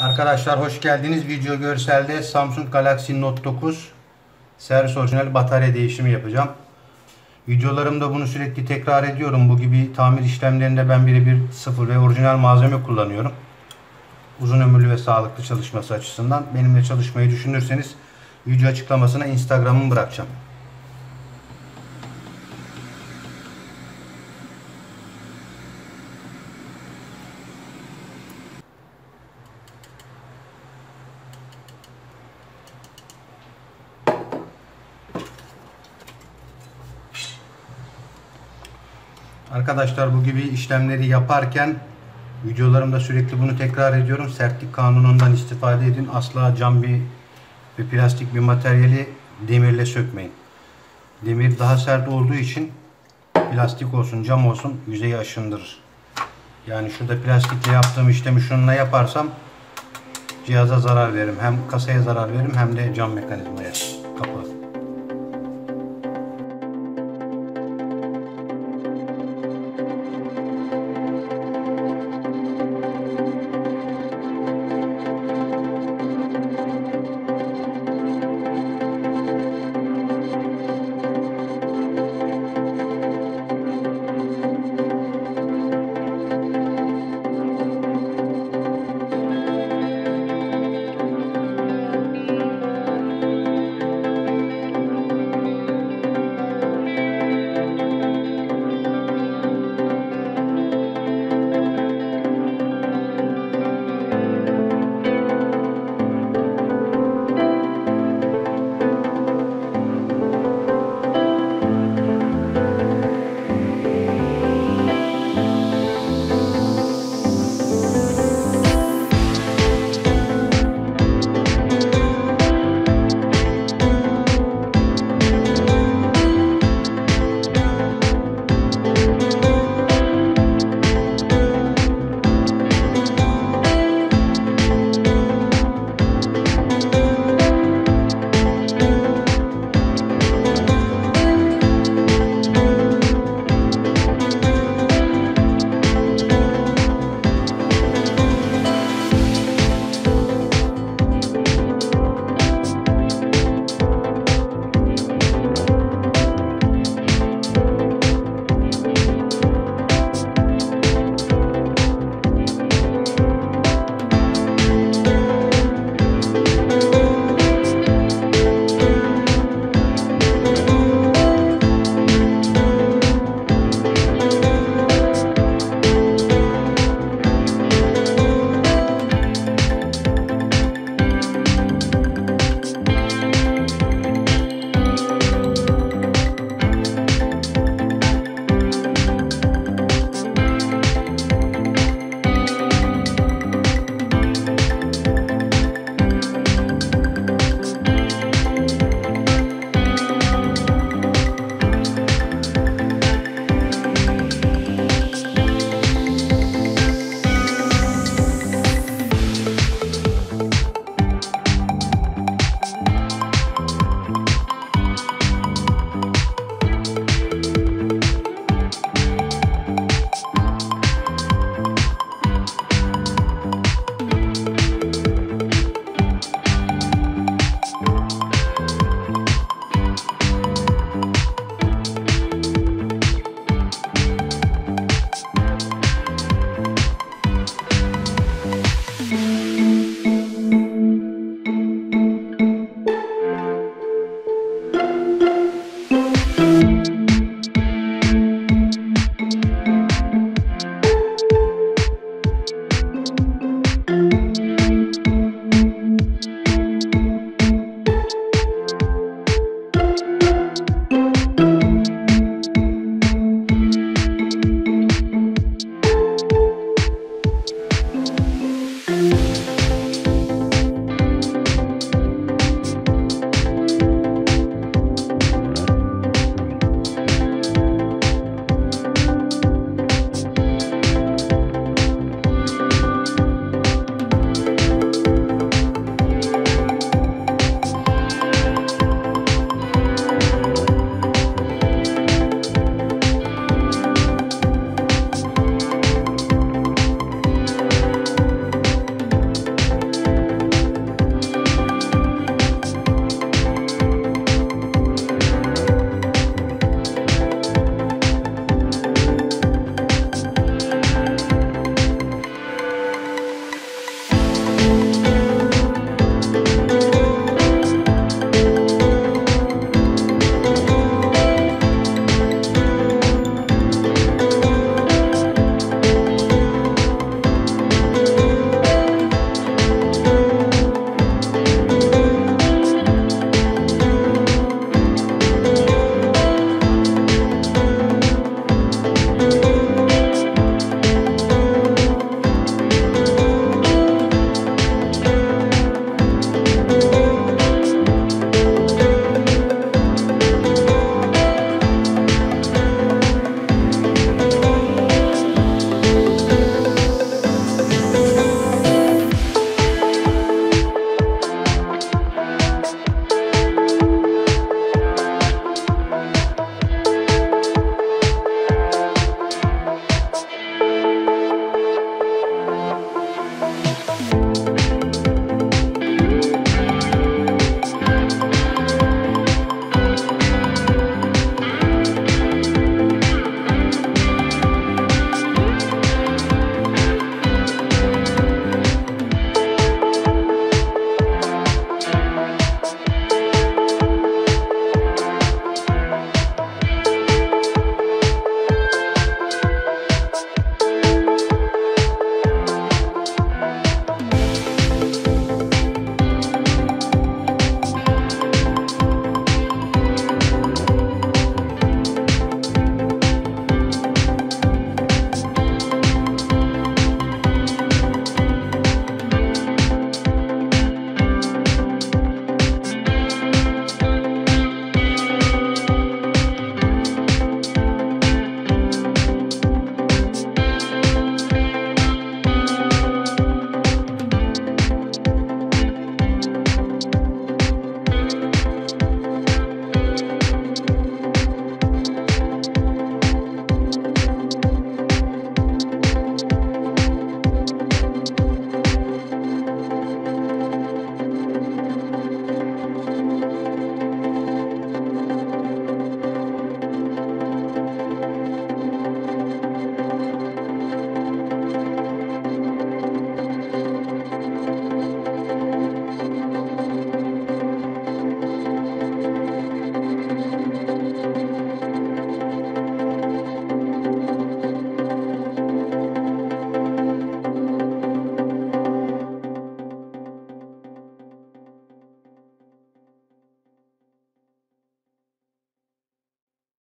Arkadaşlar hoş geldiniz. Video görselde Samsung Galaxy Note 9 servis orijinal batarya değişimi yapacağım. Videolarımda bunu sürekli tekrar ediyorum. Bu gibi tamir işlemlerinde ben birebir sıfır ve orijinal malzeme kullanıyorum. Uzun ömürlü ve sağlıklı çalışması açısından benimle çalışmayı düşünürseniz video açıklamasına Instagram'ımı bırakacağım. Arkadaşlar bu gibi işlemleri yaparken videolarımda sürekli bunu tekrar ediyorum. Sertlik kanunundan istifade edin. Asla cam ve plastik bir materyali demirle sökmeyin. Demir daha sert olduğu için plastik olsun cam olsun yüzeyi aşındırır. Yani şurada plastikle yaptığım işlemi şununla yaparsam cihaza zarar veririm. Hem kasaya zarar veririm hem de cam mekanizmaya.